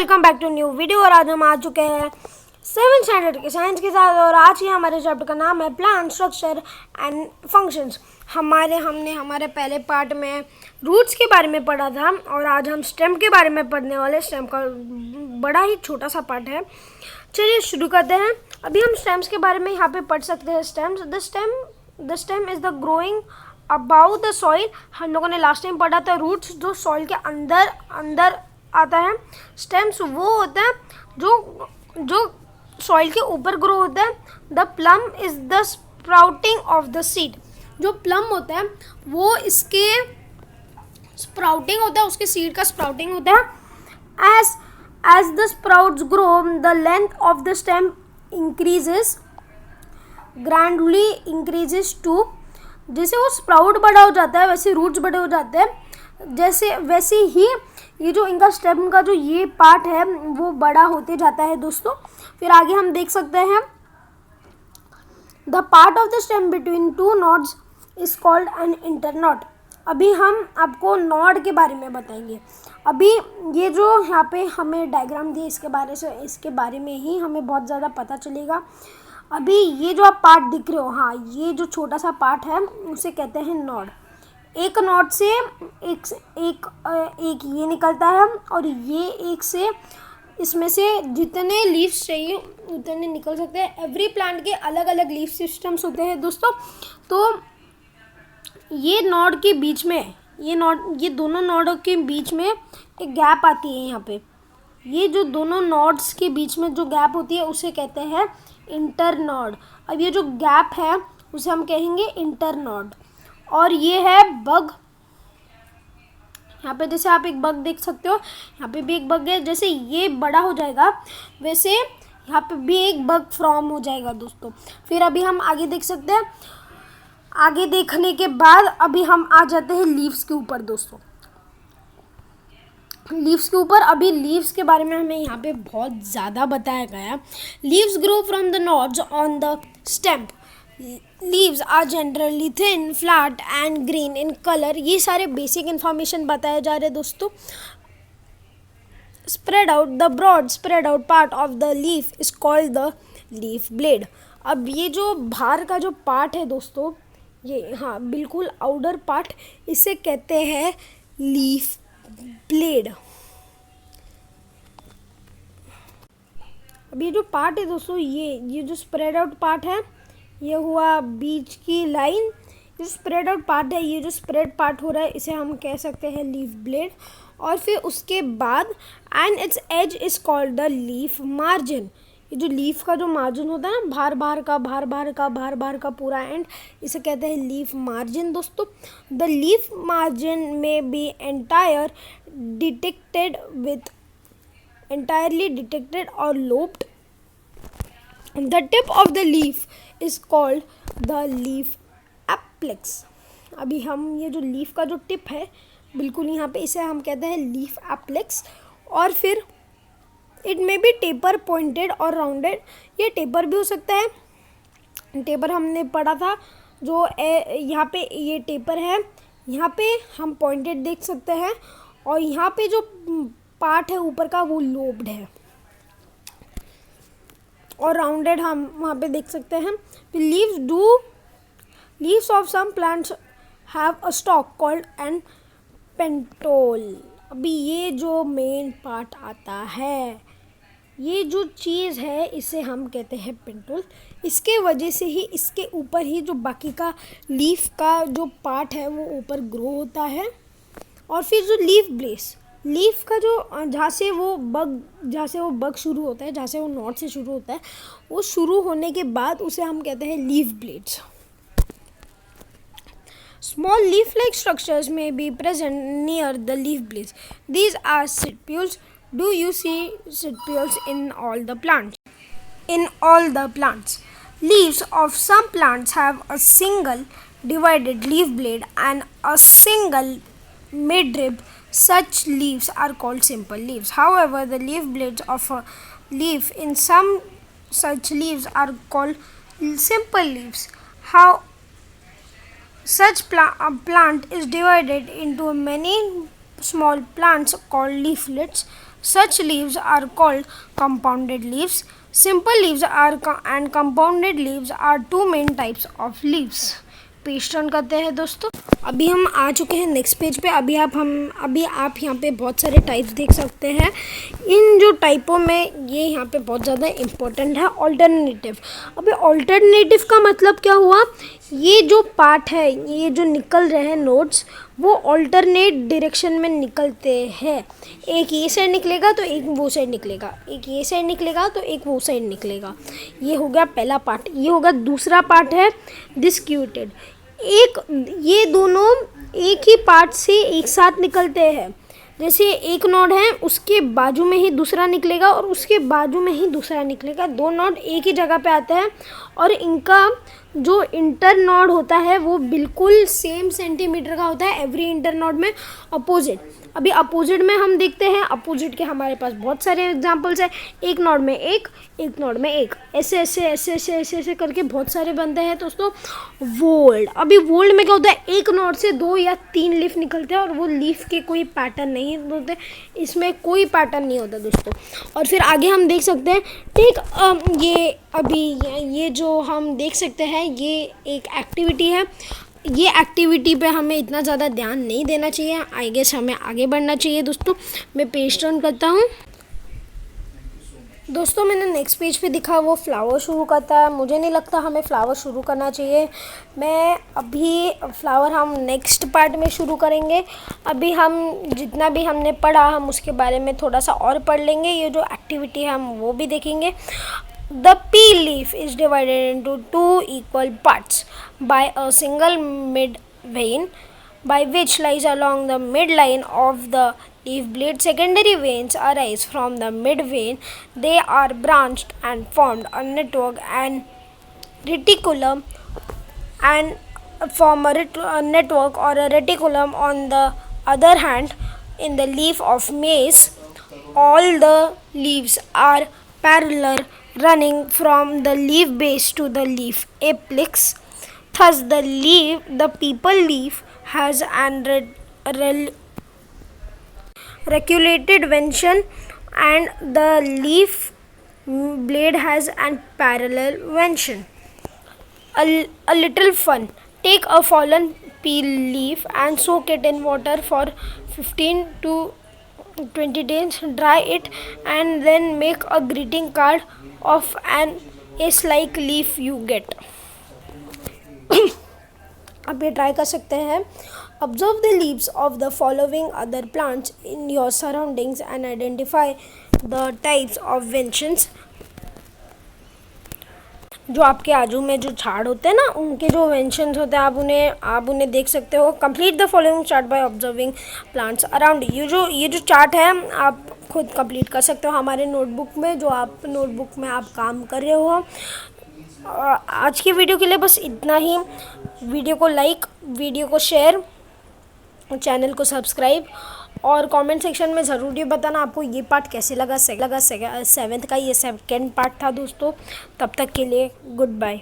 Welcome back to new video. और आज हम आ चुके हैं 7th स्टैंडर्ड के साइंस के साथ। और आज के हमारे चैप्टर का नाम है प्लान स्ट्रक्चर एंड फंक्शंस। हमने हमारे पहले पार्ट में रूट्स के बारे में पढ़ा था और आज हम स्टेम के बारे में पढ़ने वाले। स्टेम का बड़ा ही छोटा सा पार्ट है। चलिए शुरू करते हैं। अभी हम स्टेम्स के बारे में यहाँ पे पढ़ सकते हैं। Stems the stem is the growing about the soil. हम लोगों ने लास्ट टाइम पढ़ा था रूट्स जो सॉइल के अंदर आता है। स्टेम्स वो होता है जो सॉइल के ऊपर ग्रो होता है। The plum is the sprouting of the seed. जो प्लम होता है वो इसके स्प्राउटिंग होता है, उसके सीड का स्प्राउटिंग होता है। As the sprouts grow the length of the stem increases grandly increases too. जैसे वो स्प्राउट बड़ा हो जाता है वैसे रूट्स बड़े हो जाते हैं। वैसे ही ये जो इनका स्टेम का जो ये पार्ट है वो बड़ा होते जाता है दोस्तों। फिर आगे हम देख सकते हैं the part of the stem between two nodes is called an internode. अभी हम आपको नॉड के बारे में बताएंगे। अभी ये जो यहाँ पे हमें डायग्राम दिए इसके बारे में ही हमें बहुत ज़्यादा पता चलेगा। अभी ये जो आप पार्ट दिख रहे हो, हाँ, ये जो छोटा सा पार्ट है उसे कहते हैं नॉड। एक नॉड से एक ये निकलता है और ये एक से इसमें से जितने लीव्स चाहिए उतने निकल सकते हैं। एवरी प्लांट के अलग अलग लीफ सिस्टम्स होते हैं दोस्तों। तो ये नॉड के बीच में ये दोनों नॉडों के बीच में एक गैप आती है। यहाँ पे ये जो दोनों नॉड्स के बीच में जो गैप होती है उसे कहते हैं इंटरनॉड। अब ये जो गैप है उसे हम कहेंगे इंटरनॉड। और ये है बग। यहाँ पे जैसे आप एक बग देख सकते हो, यहाँ पे भी एक बग है। जैसे ये बड़ा हो जाएगा वैसे यहाँ पे भी एक बग फॉर्म हो जाएगा दोस्तों। फिर अभी हम आगे देख सकते हैं। आगे देखने के बाद अभी हम आ जाते हैं लीव्स के ऊपर दोस्तों। लीव्स के ऊपर अभी लीव्स के बारे में हमें यहाँ पे बहुत ज़्यादा बताया गया। Leaves grow from the nodes on the stem. Leaves are generally thin, flat and green in colour. ये सारे बेसिक इन्फॉर्मेशन बताए जा रहे हैं दोस्तों। Spread out the broad spread out part of the leaf is called the leaf blade. अब ये जो बाहर का जो पार्ट है दोस्तों, ये हाँ बिल्कुल आउटर पार्ट, इसे कहते हैं लीफ ब्लेड। अब ये जो पार्ट है दोस्तों, ये जो स्प्रेड आउट पार्ट है, ये हुआ बीच की लाइन। जो स्प्रेड आउट पार्ट है, ये जो स्प्रेड पार्ट हो रहा है, इसे हम कह सकते हैं लीफ ब्लेड। और फिर उसके बाद and its edge is called the leaf margin. ये जो लीफ का जो मार्जिन होता है ना, बाहर का पूरा एंड, इसे कहते हैं लीफ मार्जिन दोस्तों। द लीफ मार्जिन में B entirely detected or lobed. The tip of the leaf is called the leaf apex. अभी हम ये जो लीफ का जो टिप है बिल्कुल यहाँ पे, इसे हम कहते हैं लीफ एप्लेक्स। और फिर it may be taper, pointed और राउंडेड। ये टेपर भी हो सकता है। टेपर हमने पढ़ा था जो यहाँ पे ये टेपर है, यहाँ पे हम पॉइंटेड देख सकते हैं और यहाँ पे जो पार्ट है ऊपर का वो लोब्ड है और राउंडेड हम वहाँ पे देख सकते हैं। Leaves of some plants have a stalk called an petiole. अभी ये जो मेन पार्ट आता है, ये जो चीज़ है इसे हम कहते हैं पेंटोल। इसके वजह से ही इसके ऊपर ही जो बाकी का लीफ का जो पार्ट है वो ऊपर ग्रो होता है। और फिर जो लीफ का जो जहाँ से वो बग शुरू होता है, जहाँ से वो नॉट से शुरू होता है, वो शुरू होने के बाद उसे हम कहते हैं leaf blades. Small leaf-like structures may be present near the leaf blades. These are stipules. Do you see stipules in all the plants? In all the plants, leaves of some plants have a single divided leaf blade and a single midrib. Such leaves are called simple leaves. However, the leaf blades of a leaf in some such leaves are called simple leaves. How such plant is divided into many small plants called leaflets. Such leaves are called compounded leaves. Simple leaves and compounded leaves are two main types of leaves. Page turn करते हैं दोस्तों। अभी हम आ चुके हैं next page पे। अभी आप यहाँ पे बहुत सारे टाइप्स देख सकते हैं। इन जो टाइपों में ये यहाँ पे बहुत ज़्यादा इम्पोर्टेंट है ऑल्टरनेटिव। अभी ऑल्टरनेटिव का मतलब क्या हुआ, ये जो पार्ट है, ये जो निकल रहे हैं नोड्स, वो ऑल्टरनेट डायरेक्शन में निकलते हैं। एक ये साइड निकलेगा तो एक वो साइड निकलेगा, एक ये साइड निकलेगा तो एक वो साइड निकलेगा। ये हो गया पहला पार्ट। ये होगा दूसरा पार्ट है डिस्क्यूटेड। ये दोनों एक ही पार्ट से एक साथ निकलते हैं। जैसे एक नोड है, उसके बाजू में ही दूसरा निकलेगा और उसके बाजू में ही दूसरा निकलेगा। दो नोड एक ही जगह पे आते हैं और इनका जो इंटर नोड होता है वो बिल्कुल सेम सेंटीमीटर का होता है एवरी इंटर नोड में अपोजिट। अभी अपोजिट में हम देखते हैं, अपोजिट के हमारे पास बहुत सारे एग्जांपल्स हैं। एक नोड में एक नोड में एक, ऐसे ऐसे ऐसे ऐसे ऐसे ऐसे करके बहुत सारे बनते हैं दोस्तों। वोल्ड, अभी वोल्ड में क्या होता है, एक नोड से 2 या 3 लीफ निकलते हैं और वो लीफ के कोई पैटर्न नहीं होते, इसमें कोई पैटर्न नहीं होता दोस्तों। और फिर आगे हम देख सकते हैं, ठीक, ये जो हम देख सकते हैं ये एक एक्टिविटी है। ये एक्टिविटी पे हमें इतना ज़्यादा ध्यान नहीं देना चाहिए, आई गेस हमें आगे बढ़ना चाहिए दोस्तों। मैं पेज टर्न करता हूँ दोस्तों। मैंने नेक्स्ट पेज पे दिखा वो फ्लावर शुरू करता है। मुझे नहीं लगता हमें फ्लावर शुरू करना चाहिए। मैं अभी फ्लावर हम नेक्स्ट पार्ट में शुरू करेंगे। अभी हम जितना भी हमने पढ़ा हम उसके बारे में थोड़ा सा और पढ़ लेंगे। ये जो एक्टिविटी है हम वो भी देखेंगे। The pea leaf is divided into 2 equal parts by a single mid vein, by which lies along the midline of the leaf blade. Secondary veins arise from the mid vein. They are branched and formed a network and reticulum, and form a network or a reticulum. On the other hand, in the leaf of maize, all the leaves are parallel, running from the leaf base to the leaf apex. Thus, the people leaf has an reticulated vention, and the leaf blade has an parallel vention. A little fun. Take a fallen pea leaf and soak it in water for 15 to 20 days. Dry it and then make a greeting card of an ace-like leaf you get. आप ये try कर सकते हैं। Observe the leaves of the following other plants in your surroundings and identify the types of ventions. जो आपके आजू में जो झाड़ होते हैं ना, उनके जो वेंशंस होते हैं आप उन्हें देख सकते हो। Complete the following chart by observing plants around. ये जो चार्ट है आप खुद कंप्लीट कर सकते हो हमारे नोटबुक में, जो आप नोटबुक में आप काम कर रहे हो। आज की वीडियो के लिए बस इतना ही। वीडियो को लाइक, वीडियो को शेयर, चैनल को सब्सक्राइब और कमेंट सेक्शन में ज़रूर ये बताना आपको ये पार्ट कैसे लगा। 7th का ये 2nd पार्ट था दोस्तों। तब तक के लिए गुड बाय।